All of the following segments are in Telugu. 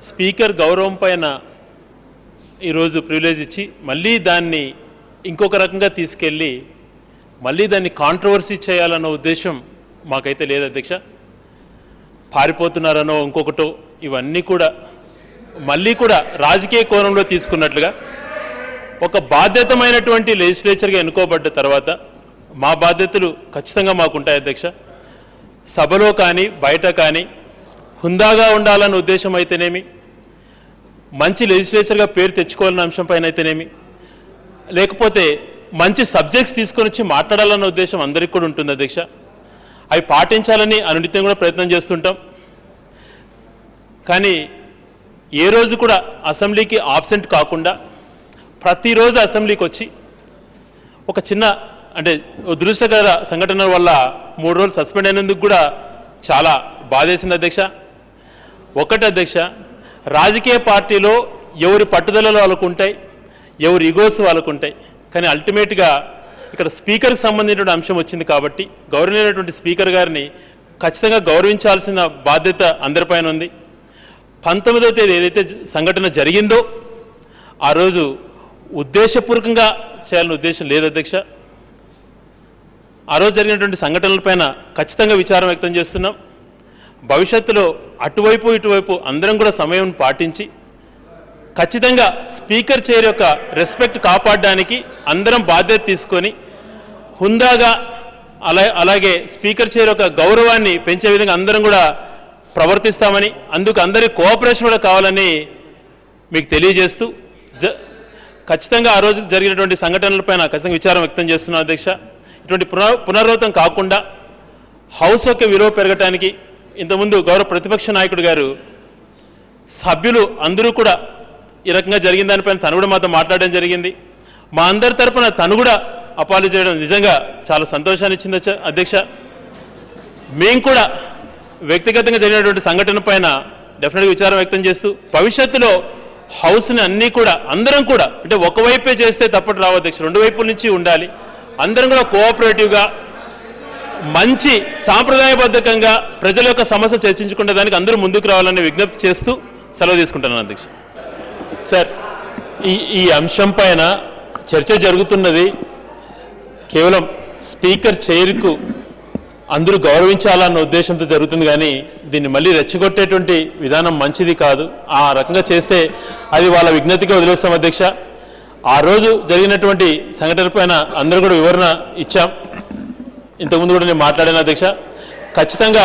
స్పీకర్ గౌరవం పైన ఈరోజు ప్రివిలేజ్ ఇచ్చి మళ్ళీ దాన్ని ఇంకొక రకంగా తీసుకెళ్ళి మళ్ళీ దాన్ని కాంట్రవర్సీ చేయాలన్న ఉద్దేశం మాకైతే లేదు అధ్యక్ష. పారిపోతున్నారనో ఇంకొకటో ఇవన్నీ కూడా మళ్ళీ కూడా రాజకీయ కోణంలో తీసుకున్నట్లుగా ఒక బాధ్యతమైనటువంటి లెజిస్లేచర్గా ఎన్నుకోబడ్డ తర్వాత మా బాధ్యతలు ఖచ్చితంగా మాకుంటాయి అధ్యక్ష. సభలో కానీ బయట కానీ హుందాగా ఉండాలన్న ఉద్దేశం అయితేనేమి, మంచి లెజిస్లేచర్గా పేరు తెచ్చుకోవాలన్న అంశం పైన అయితేనేమి, లేకపోతే మంచి సబ్జెక్ట్స్ తీసుకొని వచ్చి మాట్లాడాలన్న ఉద్దేశం అందరికీ కూడా ఉంటుంది అధ్యక్ష. అవి పాటించాలని అనునిత్యం కూడా ప్రయత్నం చేస్తుంటాం. కానీ ఏ రోజు కూడా అసెంబ్లీకి ఆబ్సెంట్ కాకుండా ప్రతిరోజు అసెంబ్లీకి వచ్చి ఒక చిన్న అంటే దురదృష్టకర సంఘటన వల్ల 3 రోజులు సస్పెండ్ అయినందుకు కూడా చాలా బాధేసింది అధ్యక్ష. ఒకటి అధ్యక్ష, రాజకీయ పార్టీలో ఎవరి పట్టుదలలో వాళ్ళకు ఉంటాయి, ఎవరి ఇగోస్ వాళ్ళకు ఉంటాయి. కానీ అల్టిమేట్గా ఇక్కడ స్పీకర్కి సంబంధించిన అంశం వచ్చింది కాబట్టి గౌరవనీయమైనటువంటి స్పీకర్ గారిని ఖచ్చితంగా గౌరవించాల్సిన బాధ్యత అందరిపైన ఉంది. 19వ తేదీ ఏదైతే సంఘటన జరిగిందో ఆ రోజు ఉద్దేశపూర్వకంగా చేయాలనే ఉద్దేశం లేదు అధ్యక్ష. ఆ రోజు జరిగినటువంటి సంఘటనలపైన ఖచ్చితంగా విచారం వ్యక్తం చేస్తున్నాం. భవిష్యత్తులో అటువైపు ఇటువైపు అందరం కూడా సమయం పాటించి ఖచ్చితంగా స్పీకర్ చైర్ యొక్క రెస్పెక్ట్ కాపాడడానికి అందరం బాధ్యత తీసుకొని హుందాగా అలాగే స్పీకర్ చైర్ యొక్క గౌరవాన్ని పెంచే విధంగా అందరం కూడా ప్రవర్తిస్తామని, అందుకు అందరి కోఆపరేషన్ కూడా కావాలని మీకు తెలియజేస్తూ ఖచ్చితంగా ఆ రోజు జరిగినటువంటి సంఘటనలపైన ఖచ్చితంగా విచారం వ్యక్తం చేస్తున్నాం అధ్యక్ష. ఇటువంటి పునరావృతం కాకుండా హౌస్ యొక్క విలువ పెరగటానికి ఇంతకుముందు గౌరవ ప్రతిపక్ష నాయకుడు గారు సభ్యులు అందరూ కూడా ఈ రకంగా జరిగిన దానిపైన తను కూడా మాతో మాట్లాడడం జరిగింది. మా అందరి తరపున తను కూడా అపాలజీ చేయడం నిజంగా చాలా సంతోషాన్ని ఇచ్చింది అధ్యక్ష. మేము కూడా వ్యక్తిగతంగా జరిగినటువంటి సంఘటన పైన డెఫినెట్గా విచారం వ్యక్తం చేస్తూ భవిష్యత్తులో హౌస్ని అన్నీ కూడా అందరం కూడా అంటే ఒకవైపే చేస్తే తప్పటి రావు అధ్యక్ష, 2 వైపుల నుంచి ఉండాలి. అందరం కూడా కోఆపరేటివ్గా మంచి సాంప్రదాయబద్ధకంగా ప్రజల యొక్క సమస్య చర్చించుకునే దానికి అందరూ ముందుకు రావాలని విజ్ఞప్తి చేస్తూ సెలవు తీసుకుంటున్నాను అధ్యక్ష. సార్, ఈ అంశం పైన చర్చ జరుగుతున్నది కేవలం స్పీకర్ చైర్కు అందరూ గౌరవించాలన్న ఉద్దేశంతో జరుగుతుంది. కానీ దీన్ని మళ్ళీ రెచ్చగొట్టేటువంటి విధానం మంచిది కాదు. ఆ రకంగా చేస్తే అది వాళ్ళ విజ్ఞతగా వదిలేస్తాం అధ్యక్ష. ఆ రోజు జరిగినటువంటి సంఘటన పైన అందరూ కూడా వివరణ ఇచ్చాం. ఇంతకుముందు కూడా నేను మాట్లాడాను అధ్యక్ష. ఖచ్చితంగా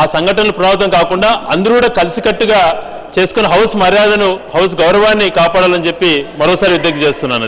ఆ సంఘటనలు పునరావృతం కాకుండా అందరూ కూడా కలిసికట్టుగా చేసుకుని హౌస్ మర్యాదను, హౌస్ గౌరవాన్ని కాపాడాలని చెప్పి మరోసారి విజ్ఞప్తి చేస్తున్నాను.